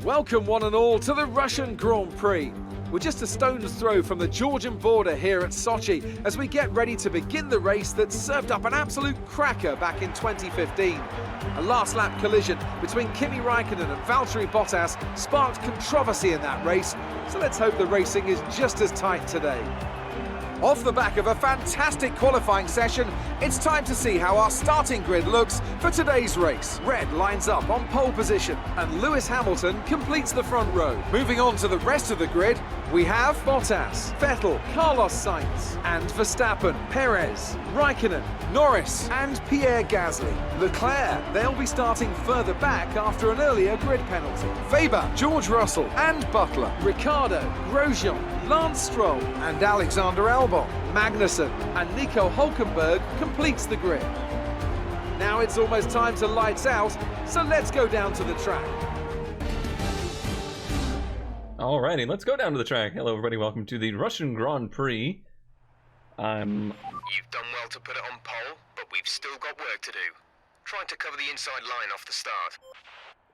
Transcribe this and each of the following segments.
Welcome one and all to the Russian Grand Prix. We're just a stone's throw from the Georgian border here at Sochi as we get ready to begin the race that served up an absolute cracker back in 2015. A last lap collision between Kimi Raikkonen and Valtteri Bottas sparked controversy in that race, so let's hope the racing is just as tight today. Off the back of a fantastic qualifying session, it's time to see how our starting grid looks for today's race. Red lines up on pole position and Lewis Hamilton completes the front row. Moving on to the rest of the grid, we have Bottas, Vettel, Carlos Sainz and Verstappen, Perez, Raikkonen, Norris and Pierre Gasly. Leclerc, they'll be starting further back after an earlier grid penalty. Weber, George Russell and Butler, Ricciardo, Grosjean, Lance Stroll and Alexander Albon. Magnussen and Nico Hulkenberg completes the grid. Now it's almost time to lights out, so let's go down to the track. Alrighty, let's go down to the track. Hello everybody, welcome to the Russian Grand Prix. You've done well to put it on pole, but we've still got work to do. Trying to cover the inside line off the start.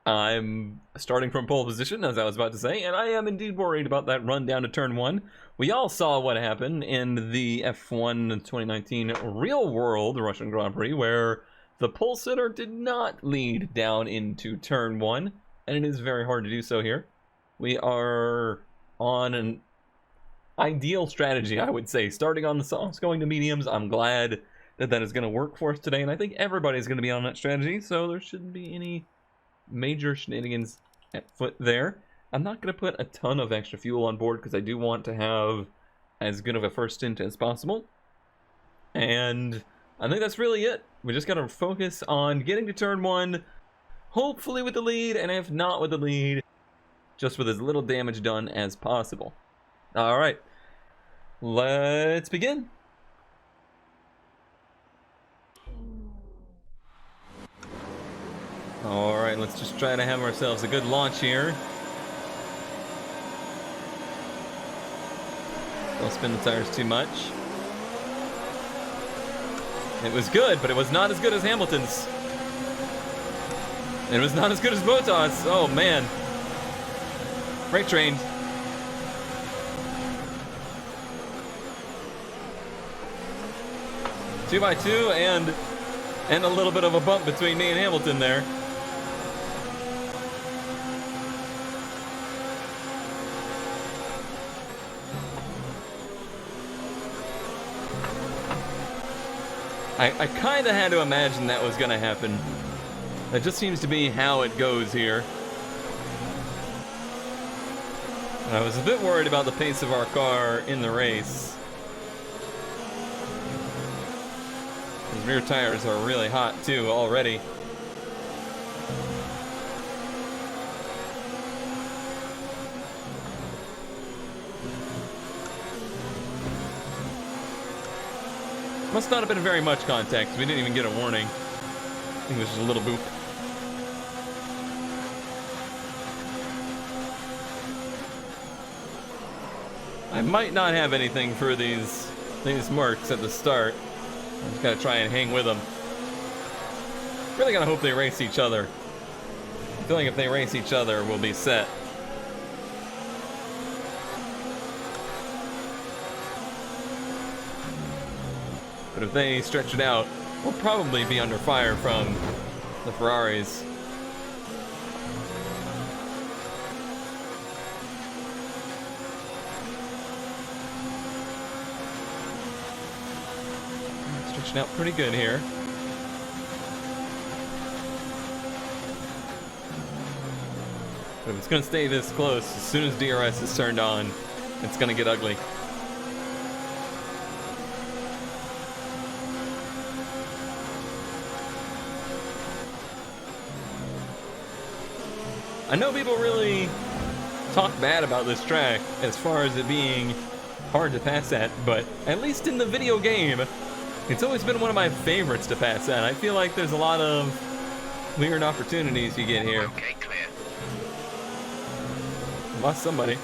I'm starting from pole position, as I was about to say, and I am indeed worried about that run down to turn 1. We all saw what happened in the F1 2019 real world Russian Grand Prix, where the pole sitter did not lead down into turn 1, and it is very hard to do so here. We are on an ideal strategy, I would say, starting on the softs, going to mediums. I'm glad that that is going to work for us today, and I think everybody's going to be on that strategy, so there shouldn't be any major shenanigans at foot there. I'm not going to put a ton of extra fuel on board because I do want to have as good of a first stint as possible. And I think that's really it. We just got to focus on getting to turn 1, hopefully with the lead, and if not with the lead, just with as little damage done as possible. Alright, let's begin. Alright, let's just try to have ourselves a good launch here. Don't spin the tires too much. It was good, but it was not as good as Hamilton's. It was not as good as Bottas. Oh man. Freight train. Two by two and a little bit of a bump between me and Hamilton there. I kind of had to imagine that was going to happen. That just seems to be how it goes here. And I was a bit worried about the pace of our car in the race. These rear tires are really hot too already. Must not have been very much contact. We didn't even get a warning. I think it was just a little boop. I might not have anything for these marks at the start. I just gotta try and hang with them. Really gotta hope they race each other. I feel like if they race each other, we'll be set. But if they stretch it out, we'll probably be under fire from the Ferraris. Stretching out pretty good here. But if it's going to stay this close, as soon as DRS is turned on, it's going to get ugly. I know people really talk bad about this track as far as it being hard to pass at, but at least in the video game, it's always been one of my favorites to pass at. I feel like there's a lot of weird opportunities you get here. Okay, clear. Lost somebody.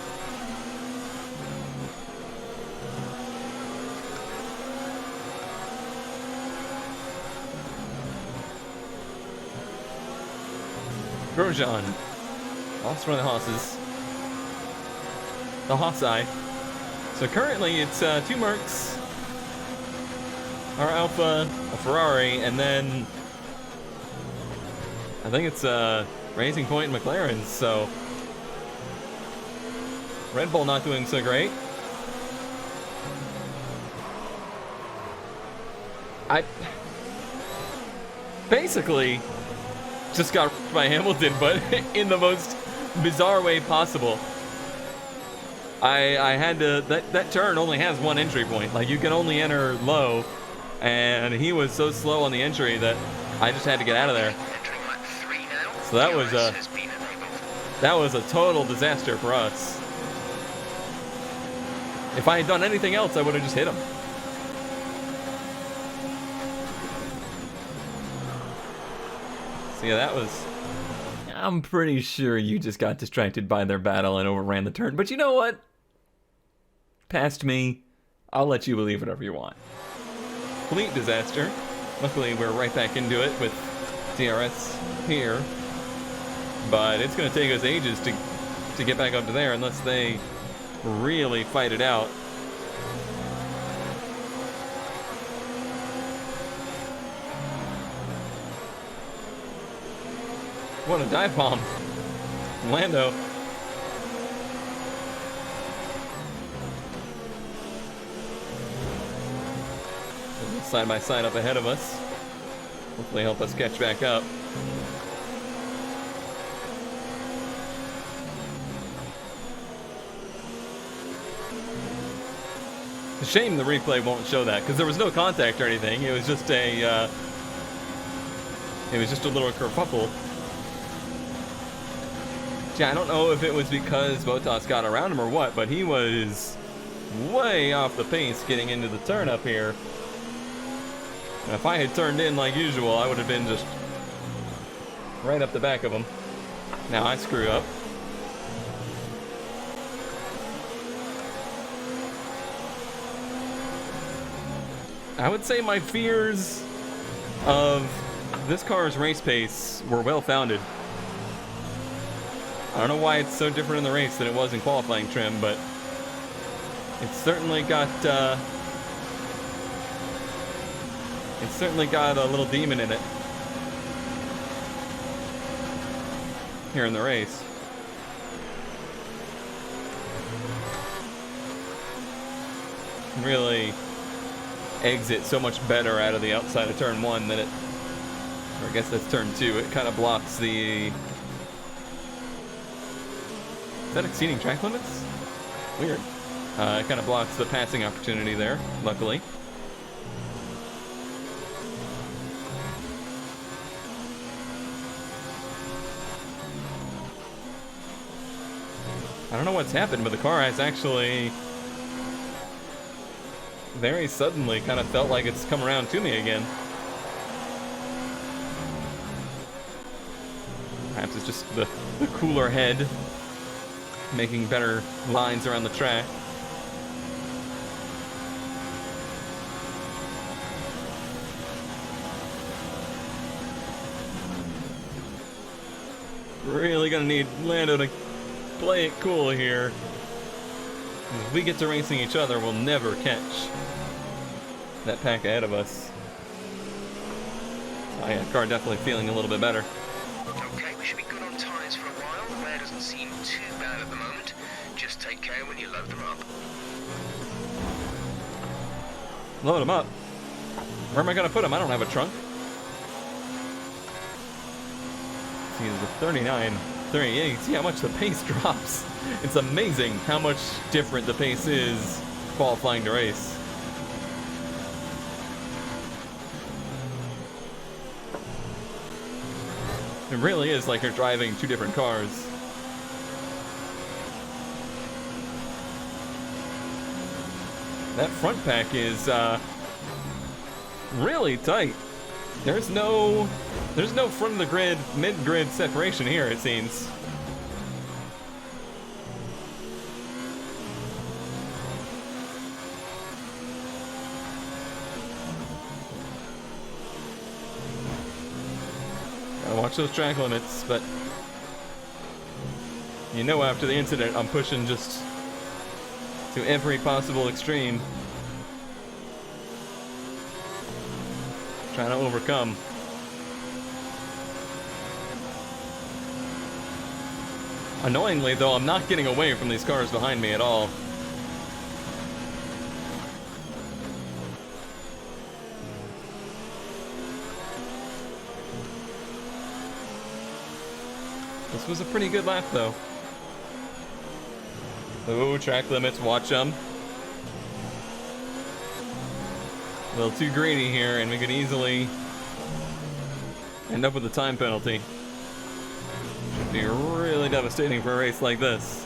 Grosjean. Lost one of the horses. The Hossi. So currently it's 2 Mercs, our Alpha, a Ferrari, and then I think it's Racing Point and McLaren. So Red Bull not doing so great. I basically just got by Hamilton, but in the most bizarre way possible. I had to, that turn only has 1 entry point. Like, you can only enter low, and he was so slow on the entry that I just had to get out of there. So that was a total disaster for us. If I had done anything else, I would have just hit him. So yeah, that was... I'm pretty sure you just got distracted by their battle and overran the turn. But you know what? Past me, I'll let you believe whatever you want. Complete disaster. Luckily, we're right back into it with DRS here. But it's going to take us ages to get back up to there unless they really fight it out. What a dive bomb. Lando. Side by side up ahead of us. Hopefully help us catch back up. It's a shame the replay won't show that, because there was no contact or anything. It was just a little kerfuffle. Yeah, I don't know if it was because Bottas got around him or what, but he was way off the pace getting into the turn up here. And if I had turned in like usual, I would have been just right up the back of him. Now I screw up. I would say my fears of this car's race pace were well founded. I don't know why it's so different in the race than it was in qualifying trim, but it's certainly got a little demon in it here in the race. Really exit so much better out of the outside of turn 1 than it, or I guess that's turn 2. It kind of blocks the... Is that exceeding track limits? Weird. It kind of blocks the passing opportunity there, luckily. I don't know what's happened, but the car has actually very suddenly kind of felt like it's come around to me again. Perhaps it's just the cooler head making better lines around the track. Really gonna need Lando to play it cool here. If we get to racing each other, we'll never catch that pack ahead of us. Oh yeah, car definitely feeling a little bit better. Okay, we should be good on tyres for a while. The wear doesn't seem too bad at the moment. Just take care when you load them up. Load them up? Where am I gonna put them? I don't have a trunk. See, there's a 39, 38. You can see how much the pace drops. It's amazing how much different the pace is qualifying to race. It really is like you're driving 2 different cars. That front pack is really tight. There's no front of the grid, mid-grid separation here, it seems. Gotta watch those track limits, but You know, after the incident, I'm pushing just to every possible extreme. Trying to overcome. Annoyingly, though, I'm not getting away from these cars behind me at all. This was a pretty good lap, though. Ooh, track limits, watch them. A little too greedy here, and we could easily end up with a time penalty. Should be really devastating for a race like this.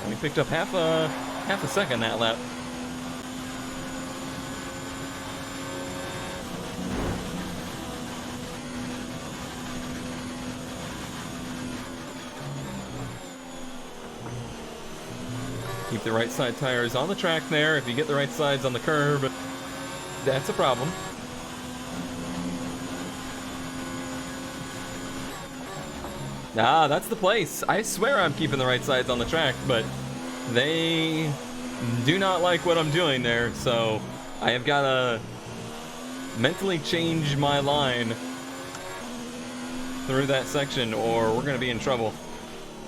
We picked up half a second that lap. Keep the right side tires on the track there. If you get the right sides on the curb, that's a problem. Ah, that's the place. I swear I'm keeping the right sides on the track, but they do not like what I'm doing there, so I have got to mentally change my line through that section, or we're going to be in trouble.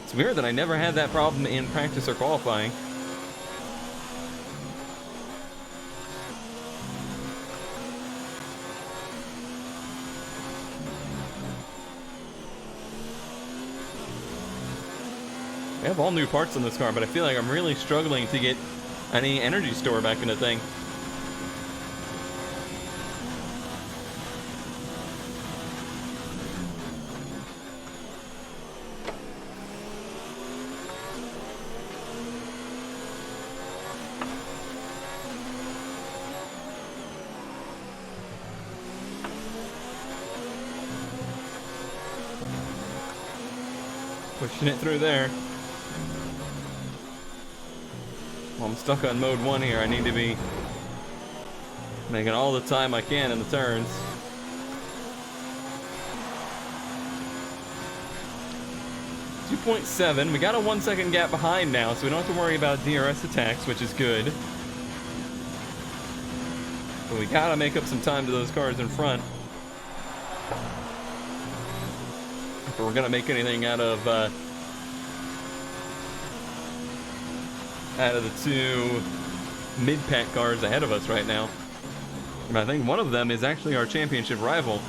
It's weird that I never had that problem in practice or qualifying. We have all new parts on this car, but I feel like I'm really struggling to get any energy store back in the thing. Pushing it through there. Well, I'm stuck on mode 1 here. I need to be making all the time I can in the turns. .7. We got a 1 second gap behind now, so we don't have to worry about DRS attacks, which is good. But we gotta make up some time to those cars in front. If we're gonna make anything out of the two mid-pack cars ahead of us right now. And I think one of them is actually our championship rival.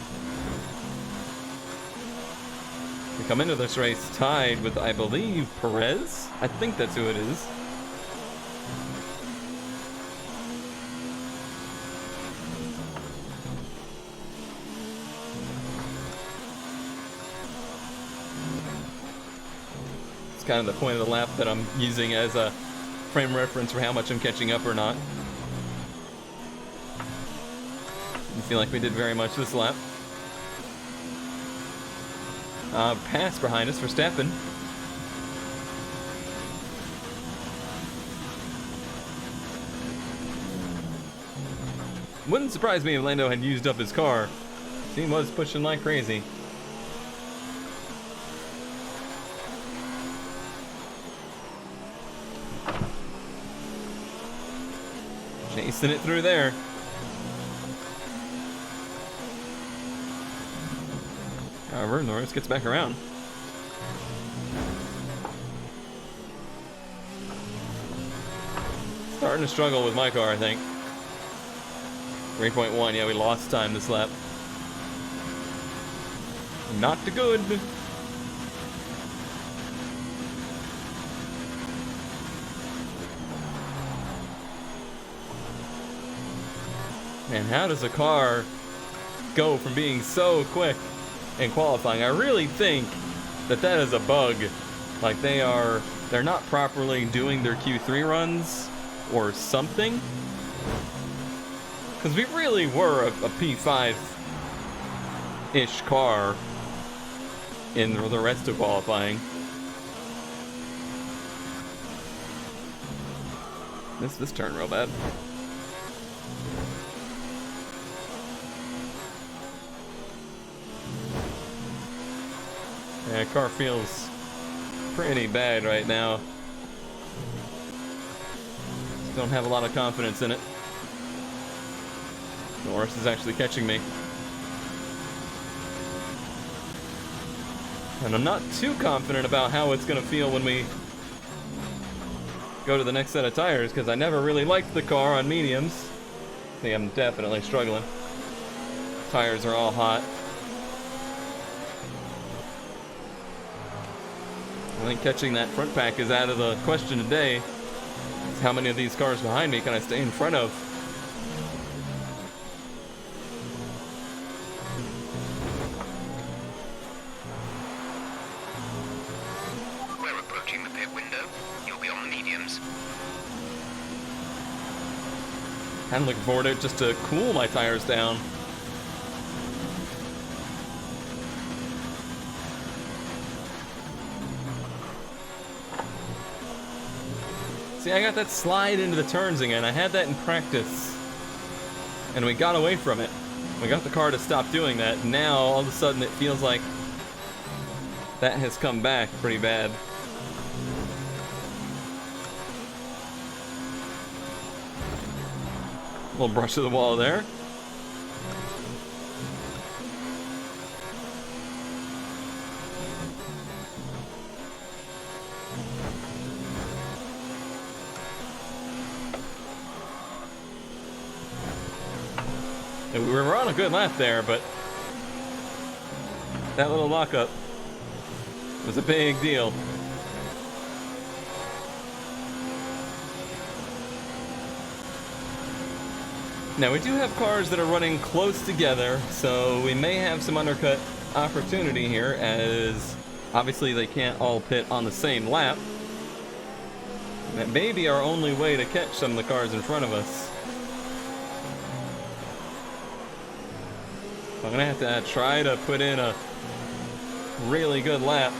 We come into this race tied with, I believe, Perez? I think that's who it is. It's kind of the point of the lap that I'm using as a frame reference for how much I'm catching up or not. Didn't feel like we did very much this lap. Pass behind us for Verstappen. Wouldn't surprise me if Lando had used up his car. He was pushing like crazy. Chasing it through there. However, Norris gets back around. Starting to struggle with my car, I think. 3.1, yeah, we lost time this lap. Not too good. Man, how does a car go from being so quick in qualifying? I really think that that is a bug. Like they're not properly doing their Q3 runs or something. Because we really were a P5-ish car in the rest of qualifying. This turned real bad. Yeah, car feels pretty bad right now. Just don't have a lot of confidence in it. Norris is actually catching me. And I'm not too confident about how it's gonna feel when we go to the next set of tires, because I never really liked the car on mediums. See, I'm definitely struggling. Tires are all hot. I think catching that front pack is out of the question today. It's how many of these cars behind me can I stay in front of? We're approaching the pit window. You'll be on the mediums. I'm looking forward to it just to cool my tires down. See, I got that slide into the turns again. I had that in practice. And we got away from it. We got the car to stop doing that. Now, all of a sudden, it feels like that has come back pretty bad. Little brush to the wall there. And we were on a good lap there, but that little lockup was a big deal. Now we do have cars that are running close together, so we may have some undercut opportunity here, as obviously they can't all pit on the same lap. That may be our only way to catch some of the cars in front of us. I'm gonna have to try to put in a really good lap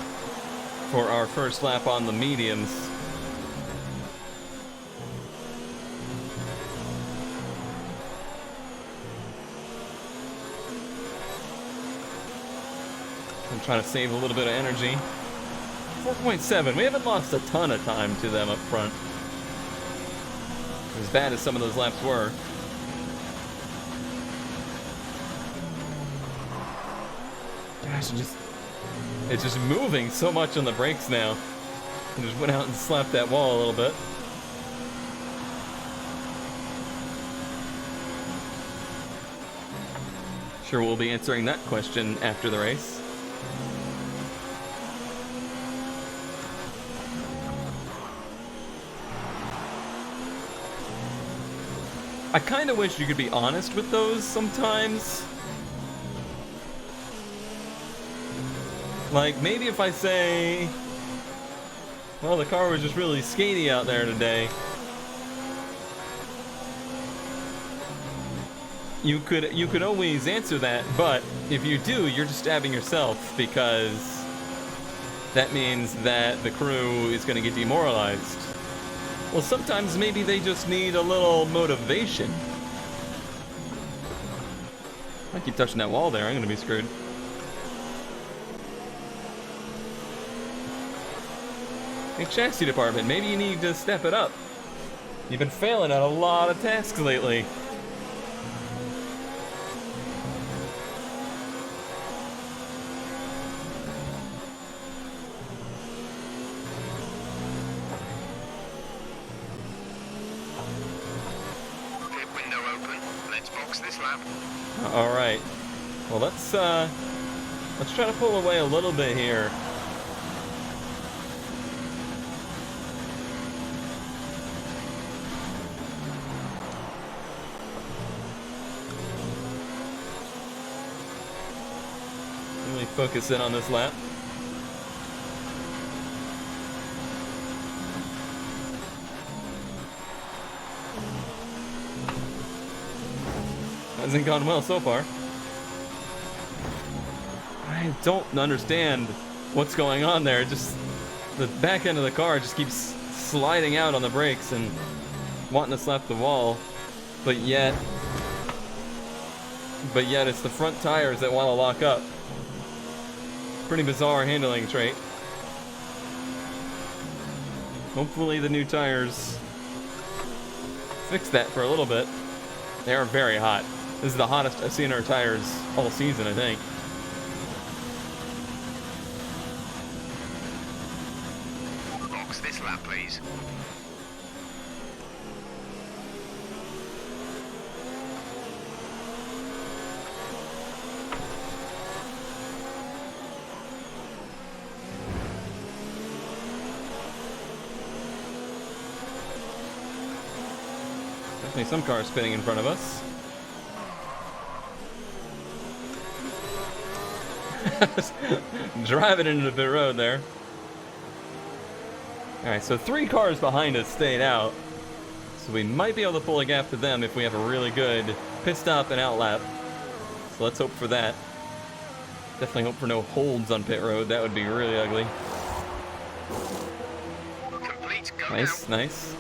for our first lap on the mediums. I'm trying to save a little bit of energy. 4.7, we haven't lost a ton of time to them up front. As bad as some of those laps were. Gosh, it's just moving so much on the brakes now. I just went out and slapped that wall a little bit. Sure, we'll be answering that question after the race. I kind of wish you could be honest with those sometimes. Like, maybe if I say, well, the car was just really skatey out there today. You could always answer that, but if you do, you're just stabbing yourself, because that means that the crew is going to get demoralized. Well, sometimes maybe they just need a little motivation. I keep touching that wall there, I'm going to be screwed. Hey, chassis department, maybe you need to step it up. You've been failing at a lot of tasks lately. Pit window open. Let's box this lap. All right. Well, let's try to pull away a little bit here. Really focus in on this lap. Hasn't gone well so far. I don't understand what's going on there. Just the back end of the car just keeps sliding out on the brakes and wanting to slap the wall, but yet it's the front tires that want to lock up. Pretty bizarre handling trait. Hopefully the new tires fix that for a little bit. They are very hot. This is the hottest I've seen our tires all season, I think. Box this lap, please. Definitely some cars spinning in front of us. Driving into the pit road there. Alright, so 3 cars behind us stayed out. So we might be able to pull a gap to them if we have a really good pit stop and out lap. So let's hope for that. Definitely hope for no holds on pit road. That would be really ugly. Complete, go Nice, now. nice.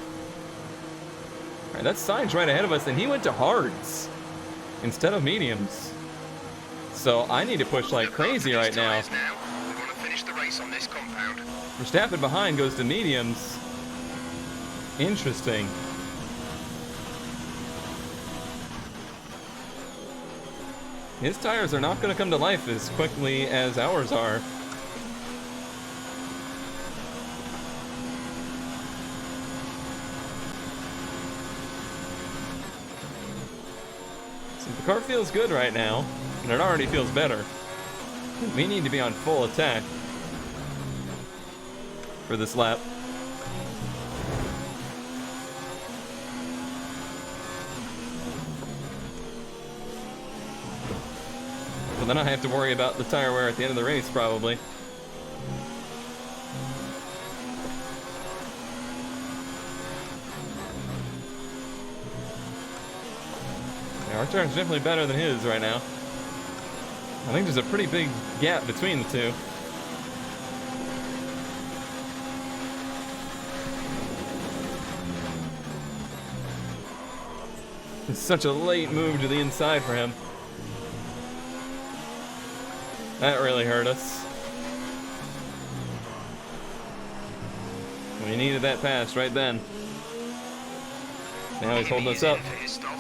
Alright, that sign's right ahead of us, and he went to hards instead of mediums. So I need to push like crazy right now. We want to finish the race on this compound. Verstappen behind goes to mediums. Interesting. His tires are not going to come to life as quickly as ours are. So the car feels good right now, and it already feels better. We need to be on full attack for this lap. But then I have to worry about the tire wear at the end of the race, probably. Yeah, our tire's definitely better than his right now. I think there's a pretty big gap between the two. It's such a late move to the inside for him. That really hurt us. We needed that pass right then. Now he's holding us up. For his stop.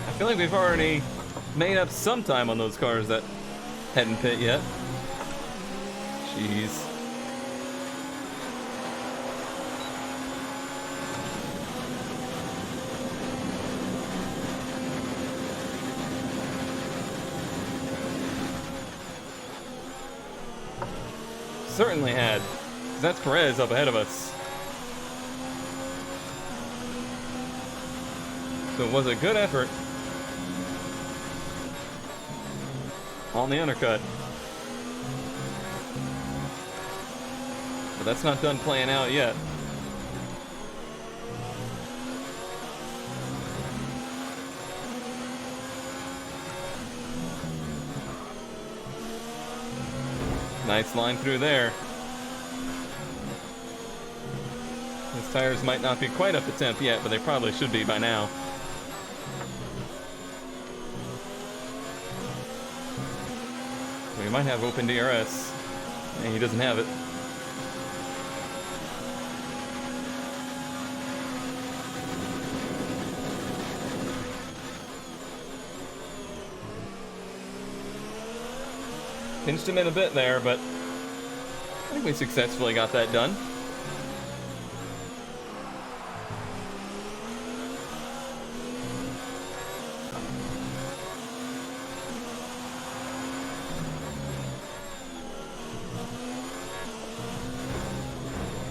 I feel like we've already made up some time on those cars that hadn't pit yet. Jeez. Certainly had. 'Cause that's Perez up ahead of us. So it was a good effort on the undercut. But that's not done playing out yet. Nice line through there. His tires might not be quite up to temp yet, but they probably should be by now. We might have open DRS. And he doesn't have it. Pinched him in a bit there, but I think we successfully got that done.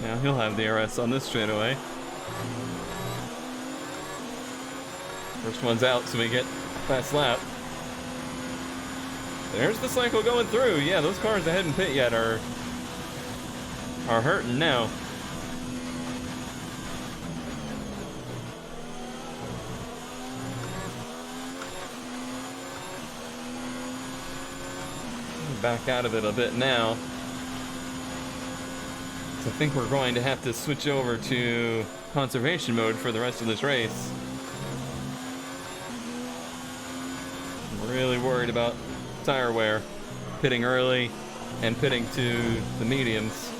Now he'll have the DRS on this straightaway. First one's out, so we get fast lap. There's the cycle going through. Yeah, those cars that hadn't pit yet are hurting now. Back out of it a bit now. So I think we're going to have to switch over to conservation mode for the rest of this race. really worried about tire wear. Pitting early and pitting to the mediums.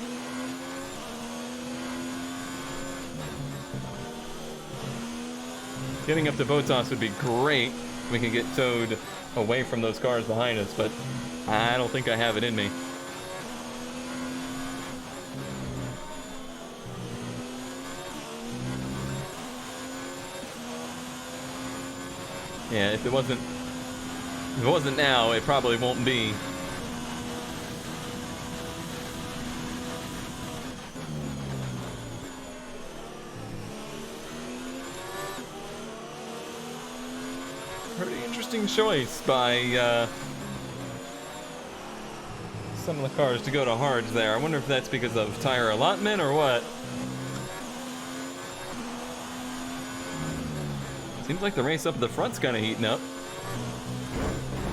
Getting up to Bottas would be great. We can get towed away from those cars behind us, but I don't think I have it in me. Yeah, if it wasn't now, it probably won't be. Pretty interesting choice by some of the cars to go to hards there. I wonder if that's because of tire allotment or what. Seems like the race up at the front's kind of heating up.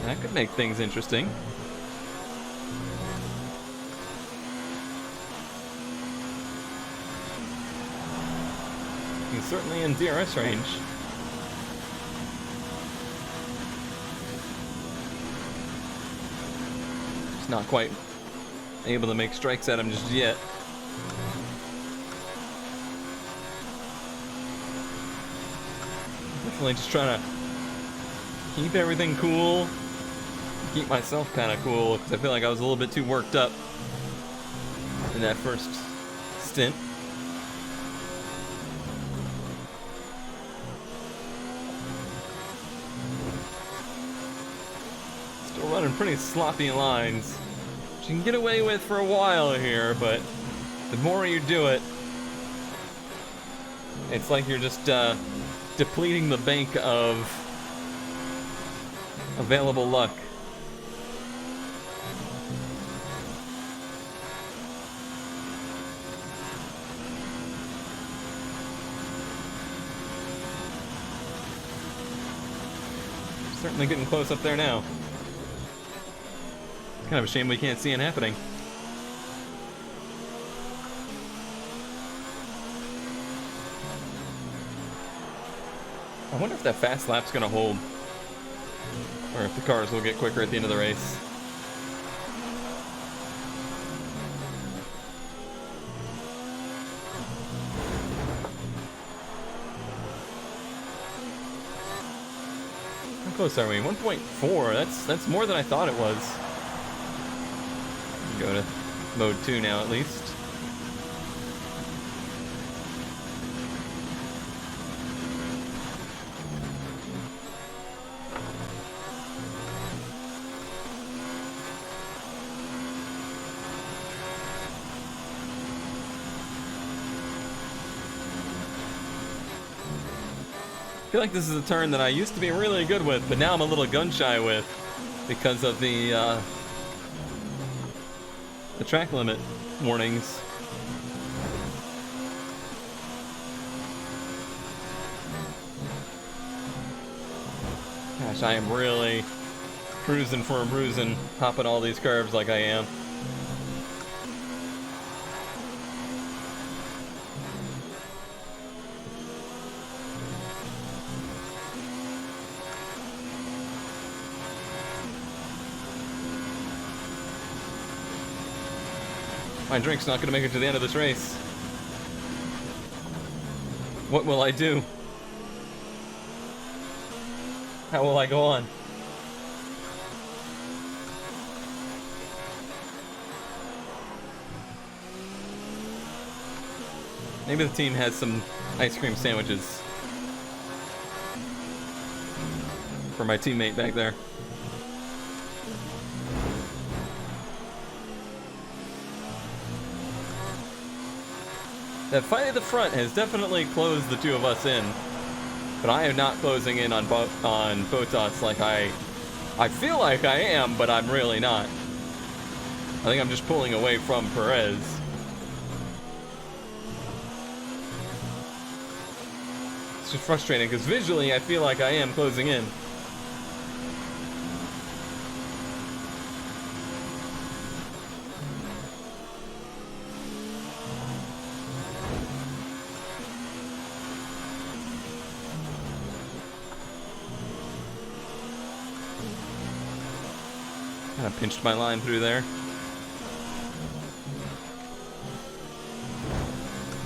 That could make things interesting. He's certainly in DRS range. Just not quite able to make strikes at him just yet. Definitely just trying to keep everything cool. Keep myself kind of cool, because I feel like I was a little bit too worked up in that first stint. Still running pretty sloppy lines, which you can get away with for a while here, but the more you do it, it's like you're just depleting the bank of available luck. Certainly getting close up there now. It's kind of a shame we can't see it happening. I wonder if that fast lap's gonna hold, or if the cars will get quicker at the end of the race. How close are we? 1.4. That's more than I thought it was. Go to mode 2 now at least. I feel like this is a turn that I used to be really good with, but now I'm a little gun shy with because of the track limit warnings. Gosh, I am really cruising for a bruising, popping all these curves like I am. My drink's not gonna make it to the end of this race. What will I do? How will I go on? Maybe the team has some ice cream sandwiches for my teammate back there. That fight at the front has definitely closed the two of us in, but I am not closing in on Bottas like I feel like I am, but I'm really not. I think I'm just pulling away from Perez. It's just frustrating because visually I feel like I am closing in. Kind of pinched my line through there.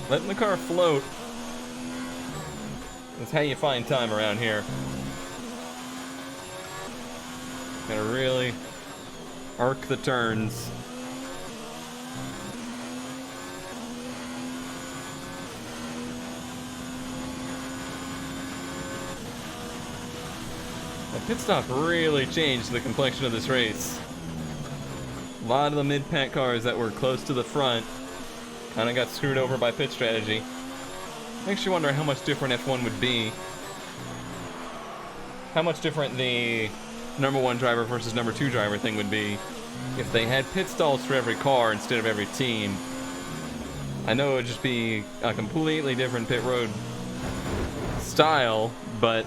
Letting the car float. That's how you find time around here. Gotta really arc the turns. The pit stop really changed the complexion of this race. A lot of the mid-pack cars that were close to the front kind of got screwed over by pit strategy. Makes you wonder how much different F1 would be. How much different the number 1 driver versus number 2 driver thing would be if they had pit stalls for every car instead of every team. I know it would just be a completely different pit road style, but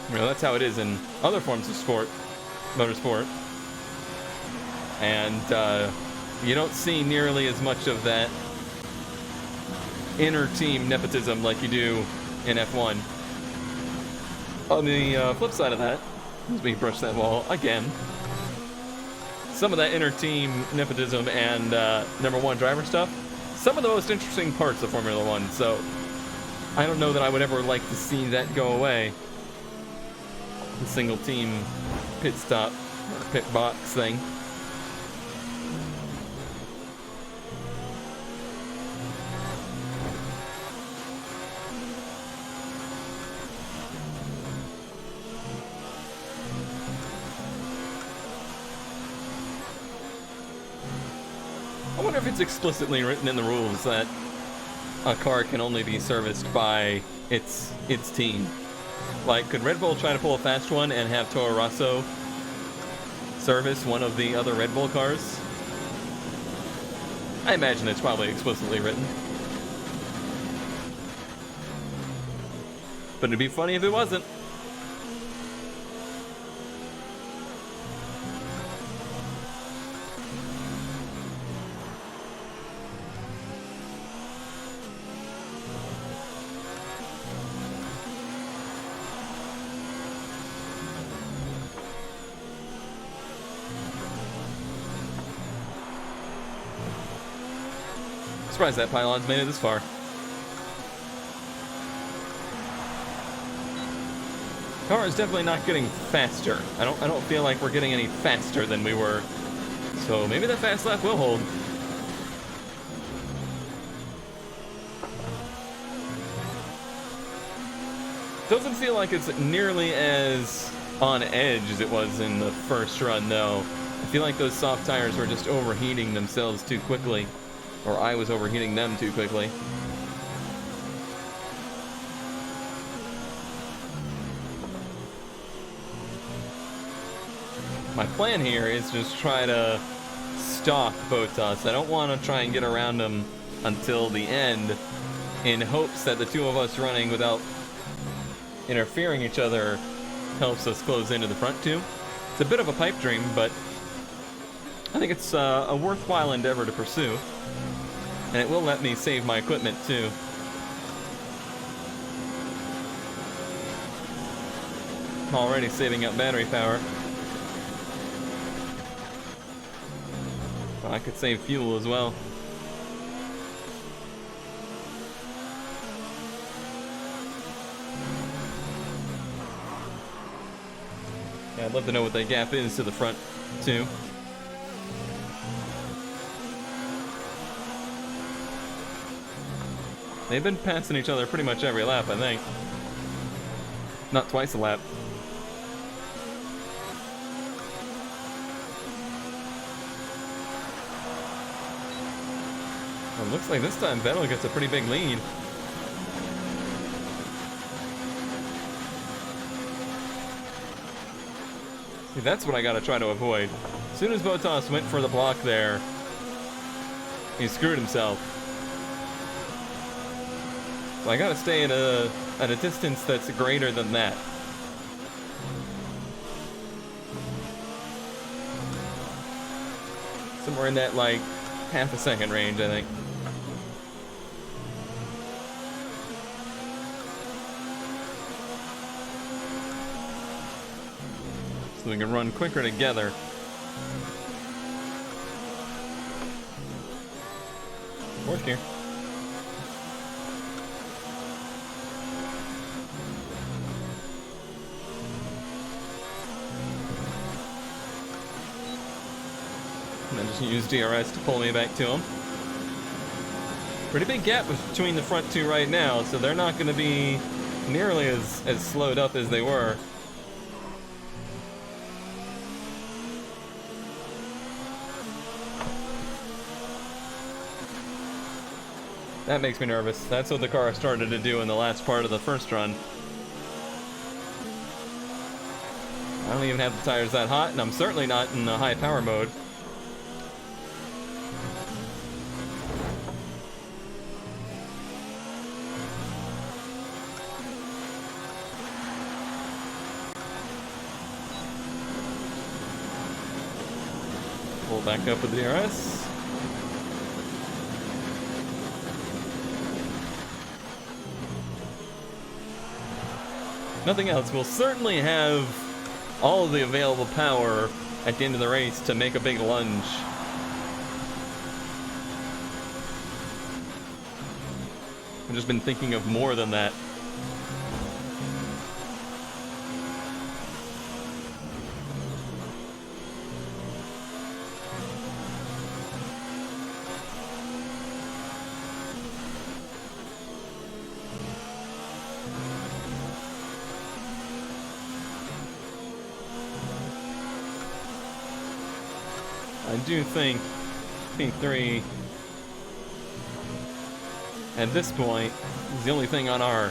you know, that's how it is in other forms of sport, motorsport. And you don't see nearly as much of that inner team nepotism like you do in F1. On the flip side of that, as we brush that wall again, some of that inner team nepotism and number 1 driver stuff, some of the most interesting parts of Formula 1. So I don't know that I would ever like to see that go away. The single team pit stop or pit box thing. I wonder if it's explicitly written in the rules that a car can only be serviced by its team. Like, could Red Bull try to pull a fast one and have Toro Rosso service one of the other Red Bull cars? I imagine it's probably explicitly written. But it'd be funny if it wasn't. Surprised that pylon's made it this far. Car is definitely not getting faster. I don't feel like we're getting any faster than we were. So maybe that fast lap will hold. Doesn't feel like it's nearly as on edge as it was in the first run, though. I feel like those soft tires were just overheating themselves too quickly. Or I was overheating them too quickly. My plan here is just try to stalk Bottas. I don't want to try and get around him until the end in hopes that the two of us running without interfering each other helps us close into the front two. It's a bit of a pipe dream, but I think it's a worthwhile endeavor to pursue. And it will let me save my equipment too. I'm already saving up battery power. But I could save fuel as well. Yeah, I'd love to know what that gap is to the front too. They've been passing each other pretty much every lap, I think. Not twice a lap. Well, it looks like this time Vettel gets a pretty big lead. See, that's what I gotta try to avoid. As soon as Bottas went for the block there, he screwed himself. So I gotta stay at a distance that's greater than that. Somewhere in that, like, half a second range, I think. so we can run quicker together. Fourth gear. And I just use DRS to pull me back to them. Pretty big gap between the front two right now, so they're not going to be nearly as slowed up as they were. That makes me nervous. That's what the car started to do in the last part of the first run. I don't even have the tires that hot, and I'm certainly not in the high power mode. Pull back up with the DRS. Nothing else. We'll certainly have all of the available power at the end of the race to make a big lunge. I've just been thinking of more than that. I do think P3 at this point is the only thing on our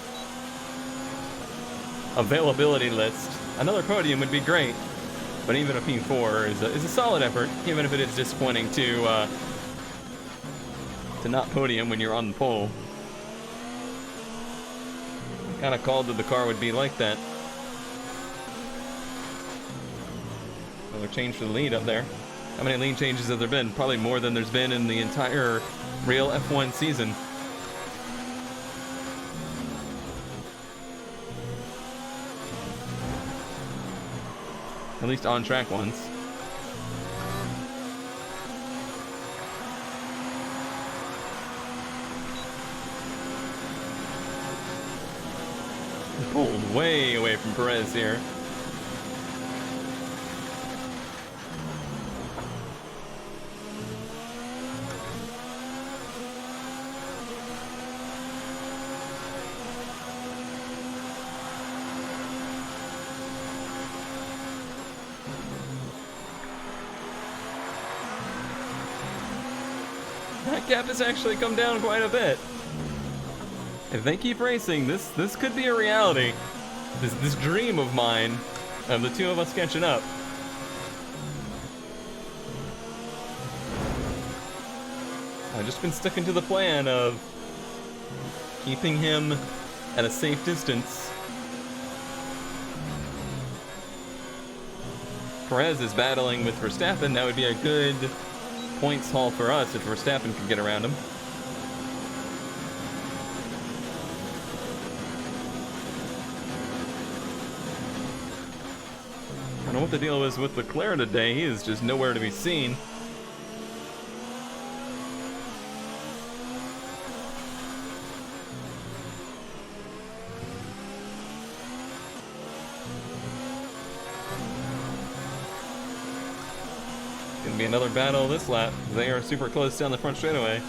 availability list. Another podium would be great, but even a P4 is a solid effort, even if it is disappointing to not podium when you're on the pole. Kind of called that the car would be like that. Another change for the lead up there. How many lead changes have there been? Probably more than there's been in the entire real F1 season. At least on-track ones. Pulled way away from Perez here. That gap has actually come down quite a bit. If they keep racing, this could be a reality. This dream of mine of the two of us catching up. I've just been sticking to the plan of keeping him at a safe distance. Perez is battling with Verstappen. That would be a good points haul for us if Verstappen could get around him. I don't know what the deal is with Leclerc today. He is just nowhere to be seen. Gonna be another battle this lap. They are super close down the front straightaway.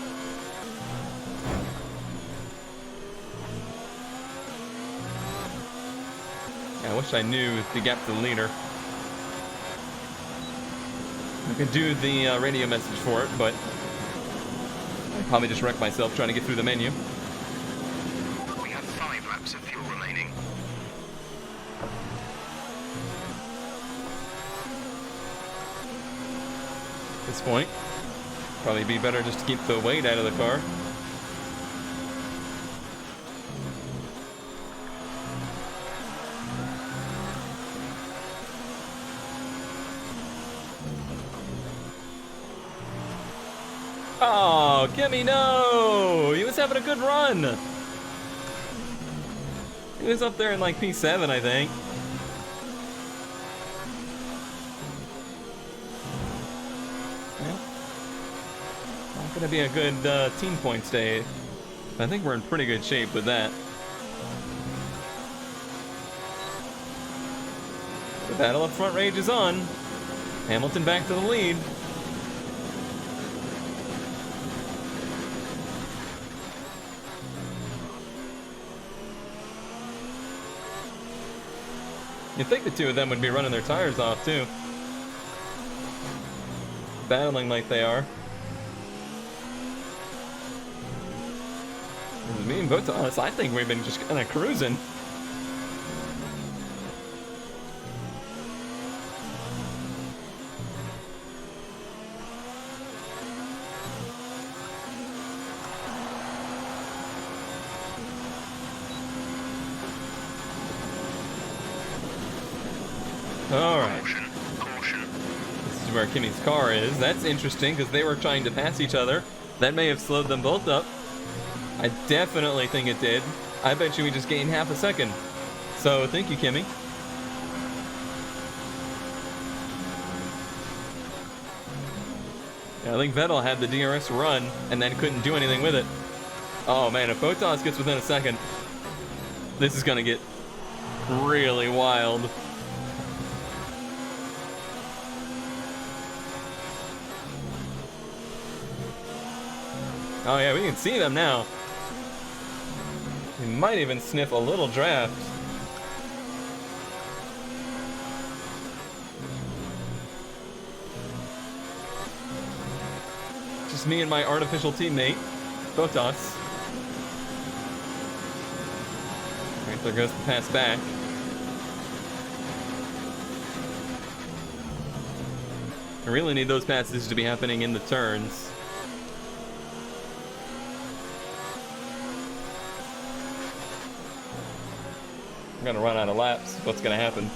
Yeah, I wish I knew the gap to the leader. I could do the radio message for it, but I'd probably just wreck myself trying to get through the menu. We have 5 laps of fuel remaining. At this point, probably be better just to keep the weight out of the car. Oh, Gimme, no! He was having a good run! He was up there in like P7, I think. Well, not gonna be a good team points day. I think we're in pretty good shape with that. The battle up front rages on. Hamilton back to the lead. You'd think the two of them would be running their tires off too. Battling like they are. Me and Bottas, I think we've been just kind of cruising. Alright. Caution. This is where Kimmy's car is. That's interesting because they were trying to pass each other. That may have slowed them both up. I definitely think it did. I bet you we just gained half a second. So thank you, Kimmy. Yeah, I think Vettel had the DRS run and then couldn't do anything with it. Oh man, if Bottas gets within a second, this is gonna get really wild. Oh yeah, we can see them now. We might even sniff a little draft. Just me and my artificial teammate, Bottas. Right, there goes the pass back. I really need those passes to be happening in the turns. I'm gonna run out of laps. What's gonna happen?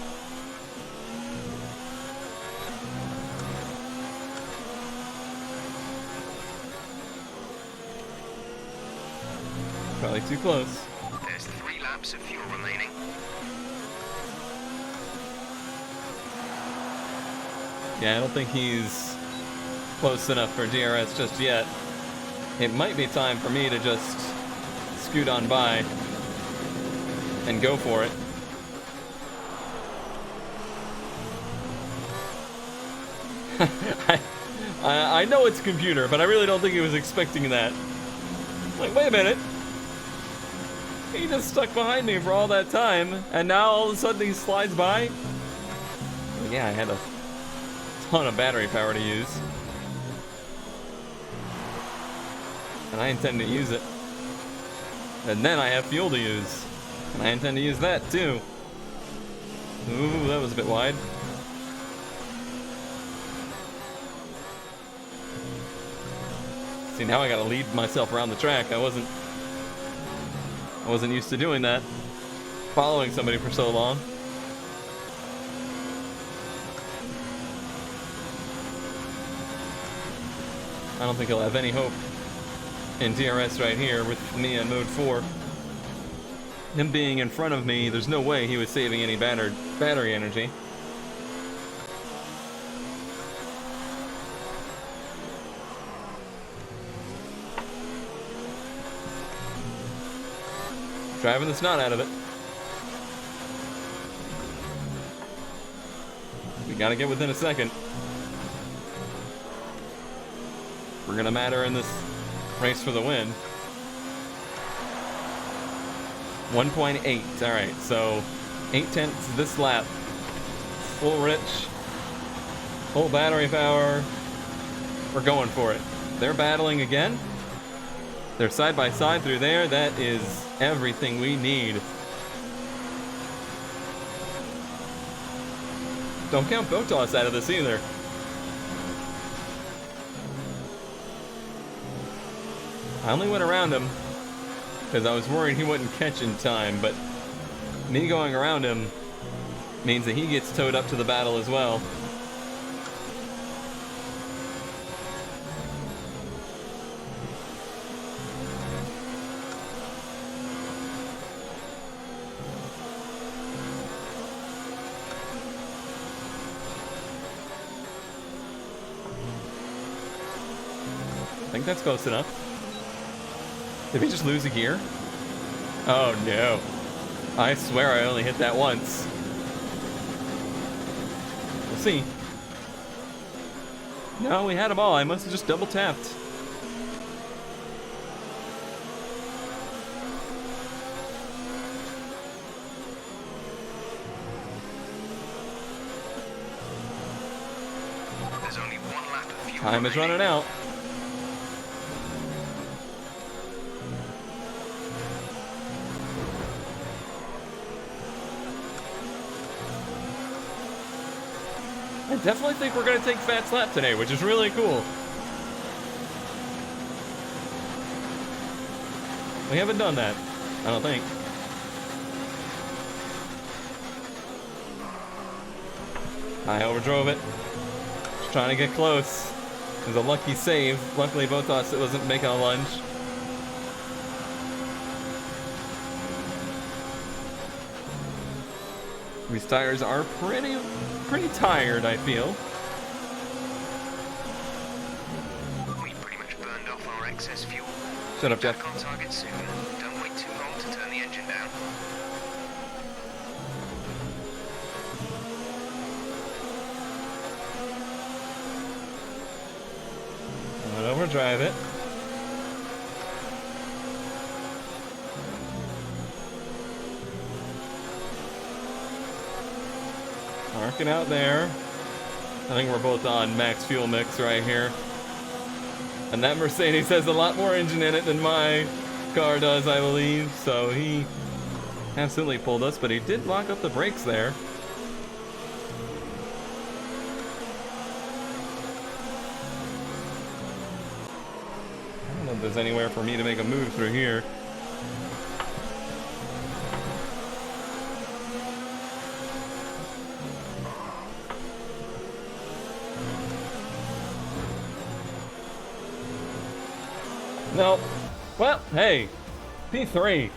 Probably too close. There's 3 laps of fuel remaining. Yeah, I don't think he's close enough for DRS just yet. It might be time for me to just scoot on by and go for it. I know it's a computer, but I really don't think he was expecting that. Like, wait a minute. He just stuck behind me for all that time, and now all of a sudden he slides by? Yeah, I had a ton of battery power to use. And I intend to use it. And then I have fuel to use. And I intend to use that too. Ooh, that was a bit wide. See, now I gotta lead myself around the track. I wasn't used to doing that. Following somebody for so long. I don't think he'll have any hope in DRS right here with me in mode 4. Him being in front of me, there's no way he was saving any battery energy. Driving the snot out of it. We gotta get within a second. We're gonna matter in this race for the win. 1.8. Alright, so 8/10 this lap. Full rich. Full battery power. We're going for it. They're battling again. They're side by side through there. That is everything we need. Don't count Bottas out of this either. I only went around him because I was worried he wouldn't catch in time, but me going around him means that he gets towed up to the battle as well. think that's close enough. Did we just lose a gear? Oh no. I swear I only hit that once. We'll see. No, we had them all. I must have just double tapped. There's only one lap of fuel. Time is running out. I definitely think we're going to take Fat's lap today, which is really cool. We haven't done that, I don't think. I overdrove it. Just trying to get close. It was a lucky save. Luckily, both of us, it wasn't making a lunge. These tires are pretty tired, I feel. We pretty much burned off our excess fuel. Shut up, Jeff. Back on target soon. Don't wait too long to turn the engine down. I'm gonna overdrive it. Marking out there. I think we're both on max fuel mix right here. And that Mercedes has a lot more engine in it than my car does, I believe. So he absolutely pulled us, but he did lock up the brakes there. I don't know if there's anywhere for me to make a move through here. No. Well, hey, P3.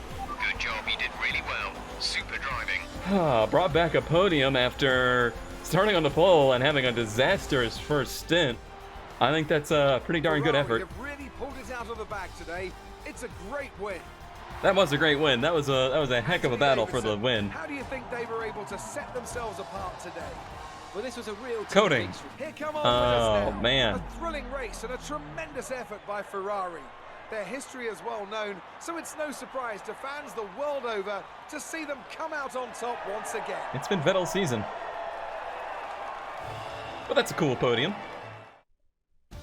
Good job, you did really well. Super driving. Brought back a podium after starting on the pole and having a disastrous first stint. I think that's a pretty darn good effort. You've really pulled it out of the bag today. It's a great win. That was a great win. That was a heck of a battle for the win. How do you think they were able to set themselves apart today? Well, this was a real Coding. Here come on Oh, with us now. man. A thrilling race and a tremendous effort by Ferrari. Their history is well known, so it's no surprise to fans the world over to see them come out on top once again. It's been Vettel's season. But that's a cool podium.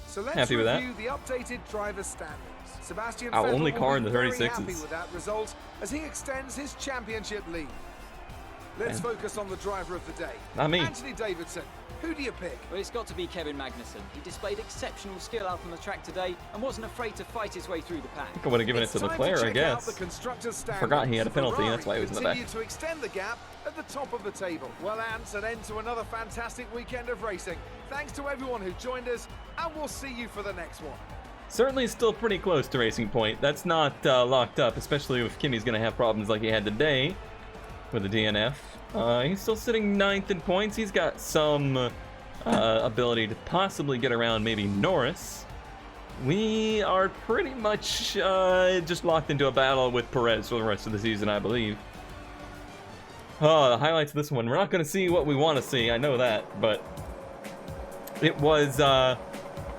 So let's Happy with that. review the updated driver's standings. Sebastian Our Vettel only will car be in the very 36s. happy with that result as he extends his championship lead. Let's Man. focus on the driver of the day. Not me. Anthony Davidson. Who do you pick? Well, it's got to be Kevin Magnussen. He displayed exceptional skill out on the track today and wasn't afraid to fight his way through the pack. I would have given it It's to time Leclerc, I check out guess. the constructors' standings. Forgot he had a penalty, Ferrari that's why he was in the back. continue to extend the gap at the top of the table. Well, Ants, an end to another fantastic weekend of racing. Thanks to everyone who joined us, and we'll see you for the next one. Certainly still pretty close to Racing Point. That's not locked up, especially if Kimi's going to have problems like he had today with the DNF. He's still sitting 9th in points. He's got some ability to possibly get around maybe Norris. We are pretty much just locked into a battle with Perez for the rest of the season, I believe. Oh, the highlights of this one. We're not going to see what we want to see, I know that, but it was... that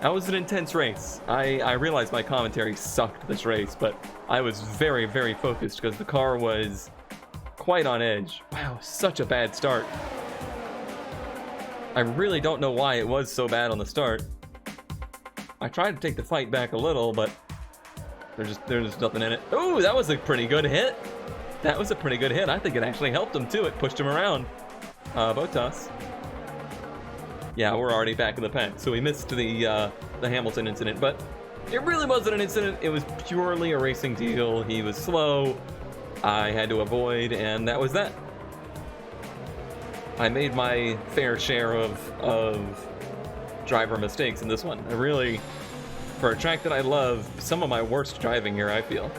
was an intense race. I realized my commentary sucked this race, but I was very, very focused because the car was quite on edge. Wow, such a bad start. I really don't know why it was so bad on the start. I tried to take the fight back a little, but there's just nothing in it. Ooh, that was a pretty good hit. That was a pretty good hit. I think it actually helped him too. It pushed him around. Bottas. Yeah, we're already back in the pack, so we missed the Hamilton incident, but it really wasn't an incident. It was purely a racing deal. He was slow. I had to avoid, and that was that. I made my fair share of driver mistakes in this one. I really, for a track that I love, some of my worst driving here, I feel.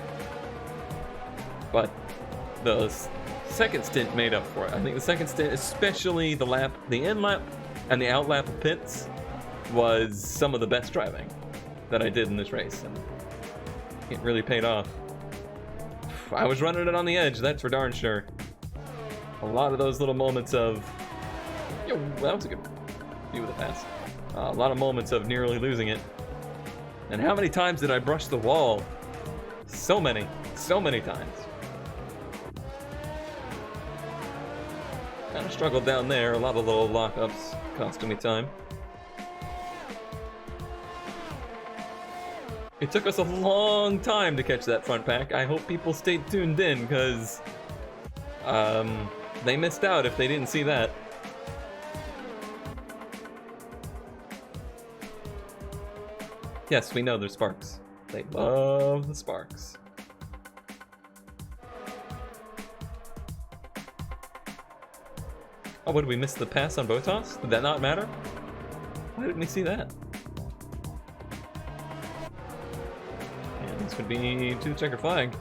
But the second stint made up for it. I think the second stint, especially the in lap and the out lap of pits, was some of the best driving. that I did in this race, and it really paid off. I was running it on the edge, that's for darn sure. A lot of those little moments of... Yo, that was a good view of the pass. A lot of moments of nearly losing it. And how many times did I brush the wall? So many times. Kind of struggled down there, a lot of little lockups costing me time. It took us a long time to catch that front pack. I hope people stayed tuned in, because they missed out if they didn't see that. Yes, we know there's sparks. They love the sparks. Oh, what, did we miss the pass on Botas? Did that not matter? Why didn't we see that? And this would be to the checker flag.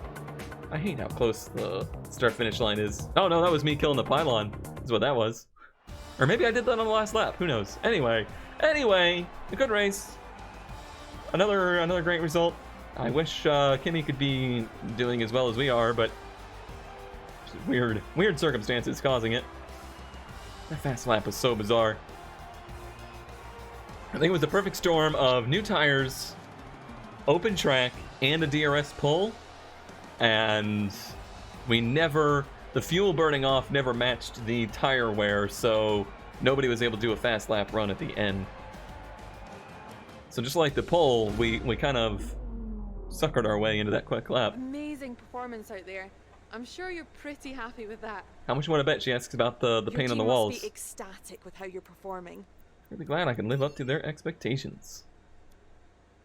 I hate how close the start-finish line is. Oh no, that was me killing the pylon, is what that was. Or maybe I did that on the last lap, who knows? Anyway, a good race. Another great result. I wish Kimi could be doing as well as we are, but weird circumstances causing it. That fast lap was so bizarre. I think it was the perfect storm of new tires, open track, and a DRS pull, and the fuel burning off never matched the tire wear, so nobody was able to do a fast lap run at the end. So just like the pole, we kind of suckered our way into that quick lap. Amazing performance out there. I'm sure you're pretty happy with that. How much you want to bet? She asks about the paint on the walls. Your team must be ecstatic with how you're performing. Really glad I can live up to their expectations.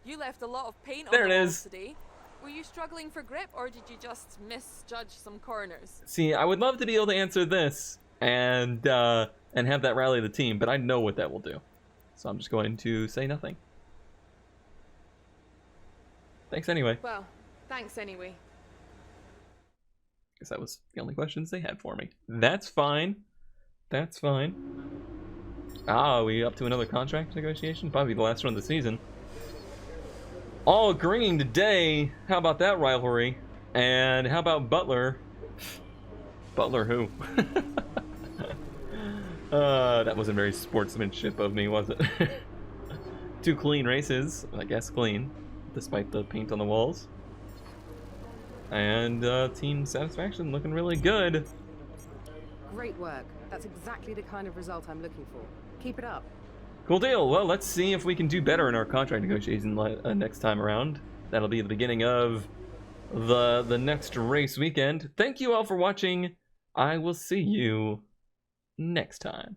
You left a lot of paint There on the it walls is. today. Were you struggling for grip, or did you just misjudge some corners? See, I would love to be able to answer this and have that rally the team, but I know what that will do. So I'm just going to say nothing. Thanks anyway. Well, thanks anyway. Guess that was the only questions they had for me. That's fine. That's fine. Ah, are we up to another contract negotiation? Probably the last one of the season. All agreeing today. How about that rivalry? And how about Butler? Butler who? That wasn't very sportsmanship of me, was it? 2 clean races. I guess clean, despite the paint on the walls. And team satisfaction looking really good. Great work. That's exactly the kind of result I'm looking for. Keep it up. Cool deal. Well, let's see if we can do better in our contract negotiation next time around. That'll be the beginning of the next race weekend. Thank you all for watching. I will see you next time.